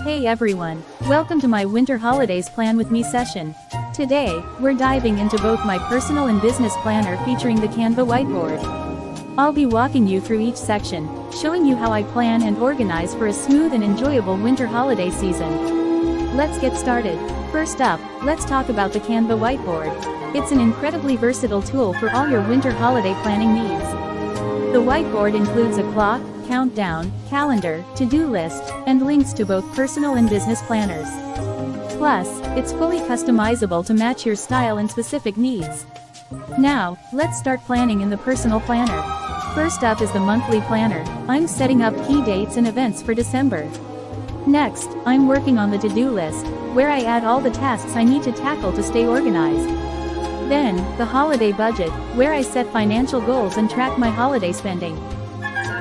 Hey everyone, welcome to my Winter Holidays Plan With Me session. Today, we're diving into both my personal and business planner featuring the Canva whiteboard. I'll be walking you through each section, showing you how I plan and organize for a smooth and enjoyable winter holiday season. Let's get started. First up, let's talk about the Canva whiteboard. It's an incredibly versatile tool for all your winter holiday planning needs. The whiteboard includes a clock, countdown, calendar, to-do list, and links to both personal and business planners. Plus, it's fully customizable to match your style and specific needs. Now, let's start planning in the personal planner. First up is the monthly planner. I'm setting up key dates and events for December. Next, I'm working on the to-do list, where I add all the tasks I need to tackle to stay organized. Then, the holiday budget, where I set financial goals and track my holiday spending.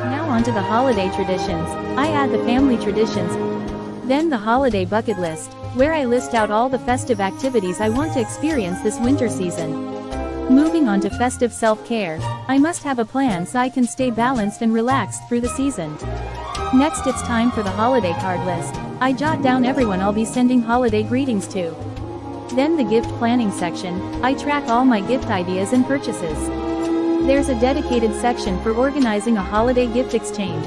Now onto the holiday traditions. I add the family traditions. Then the holiday bucket list, where I list out all the festive activities I want to experience this winter season. Moving on to festive self-care, I must have a plan so I can stay balanced and relaxed through the season. Next, it's time for the holiday card list. I jot down everyone I'll be sending holiday greetings to. Then the gift planning section, I track all my gift ideas and purchases. There's a dedicated section for organizing a holiday gift exchange.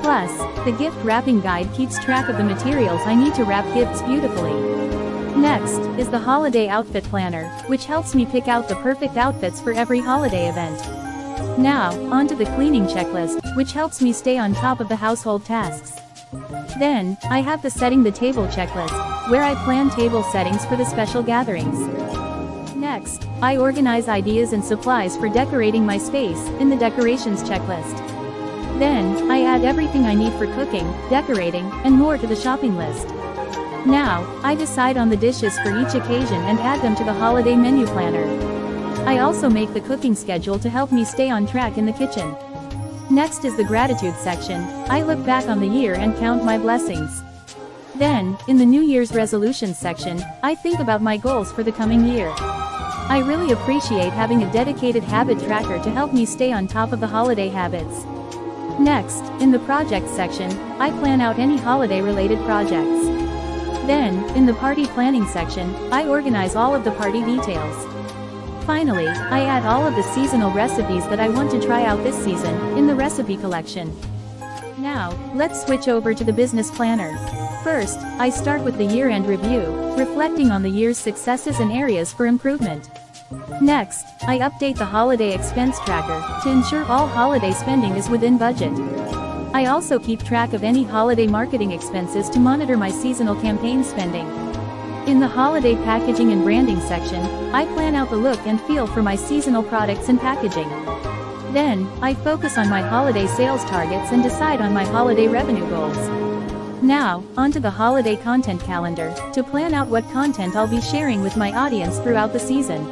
Plus, the gift wrapping guide keeps track of the materials I need to wrap gifts beautifully. Next, is the holiday outfit planner, which helps me pick out the perfect outfits for every holiday event. Now, onto the cleaning checklist, which helps me stay on top of the household tasks. Then, I have the setting the table checklist, where I plan table settings for the special gatherings. Next, I organize ideas and supplies for decorating my space, in the decorations checklist. Then, I add everything I need for cooking, decorating, and more to the shopping list. Now, I decide on the dishes for each occasion and add them to the holiday menu planner. I also make the cooking schedule to help me stay on track in the kitchen. Next is the gratitude section. I look back on the year and count my blessings. Then, in the New Year's resolutions section, I think about my goals for the coming year. I really appreciate having a dedicated habit tracker to help me stay on top of the holiday habits. Next, in the projects section, I plan out any holiday-related projects. Then, in the party planning section, I organize all of the party details. Finally, I add all of the seasonal recipes that I want to try out this season, in the recipe collection. Now, let's switch over to the business planner. First, I start with the year-end review, reflecting on the year's successes and areas for improvement. Next, I update the holiday expense tracker, to ensure all holiday spending is within budget. I also keep track of any holiday marketing expenses to monitor my seasonal campaign spending. In the holiday packaging and branding section, I plan out the look and feel for my seasonal products and packaging. Then, I focus on my holiday sales targets and decide on my holiday revenue goals. Now, onto the holiday content calendar, to plan out what content I'll be sharing with my audience throughout the season.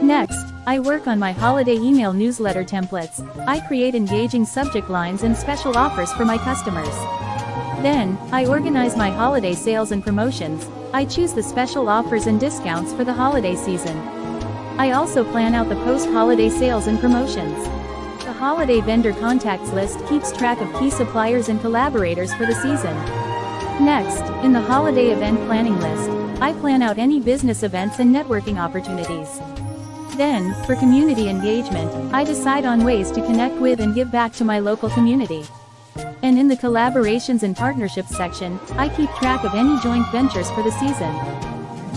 Next, I work on my holiday email newsletter templates. I create engaging subject lines and special offers for my customers. Then, I organize my holiday sales and promotions. I choose the special offers and discounts for the holiday season. I also plan out the post-holiday sales and promotions. The holiday vendor contacts list keeps track of key suppliers and collaborators for the season. Next, in the holiday event planning list, I plan out any business events and networking opportunities. Then, for community engagement, I decide on ways to connect with and give back to my local community. And in the collaborations and partnerships section, I keep track of any joint ventures for the season.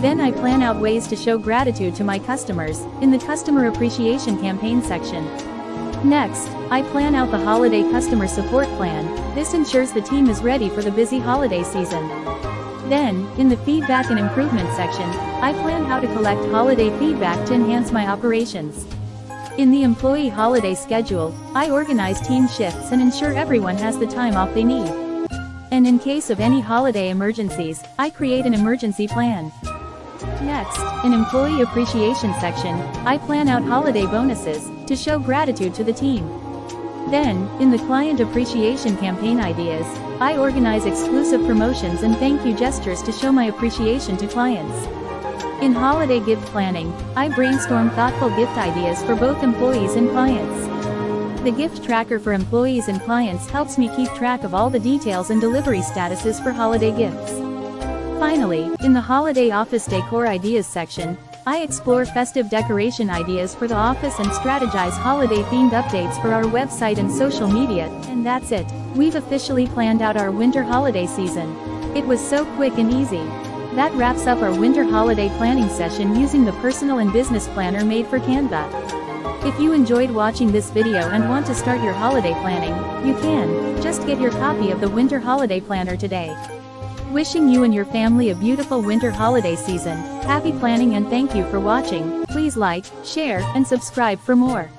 Then I plan out ways to show gratitude to my customers, in the customer appreciation campaign section. Next, I plan out the holiday customer support plan. This ensures the team is ready for the busy holiday season. Then, in the feedback and improvement section, I plan how to collect holiday feedback to enhance my operations. In the employee holiday schedule, I organize team shifts and ensure everyone has the time off they need. And in case of any holiday emergencies, I create an emergency plan. Next, in employee appreciation section, I plan out holiday bonuses, to show gratitude to the team. Then, in the client appreciation campaign ideas, I organize exclusive promotions and thank you gestures to show my appreciation to clients. In holiday gift planning, I brainstorm thoughtful gift ideas for both employees and clients. The gift tracker for employees and clients helps me keep track of all the details and delivery statuses for holiday gifts. Finally, in the holiday office decor ideas section, I explore festive decoration ideas for the office and strategize holiday-themed updates for our website and social media, and that's it. We've officially planned out our winter holiday season. It was so quick and easy. That wraps up our winter holiday planning session using the personal and business planner made for Canva. If you enjoyed watching this video and want to start your holiday planning, you can. Just get your copy of the winter holiday planner today. Wishing you and your family a beautiful winter holiday season. Happy planning and thank you for watching. Please like, share, and subscribe for more.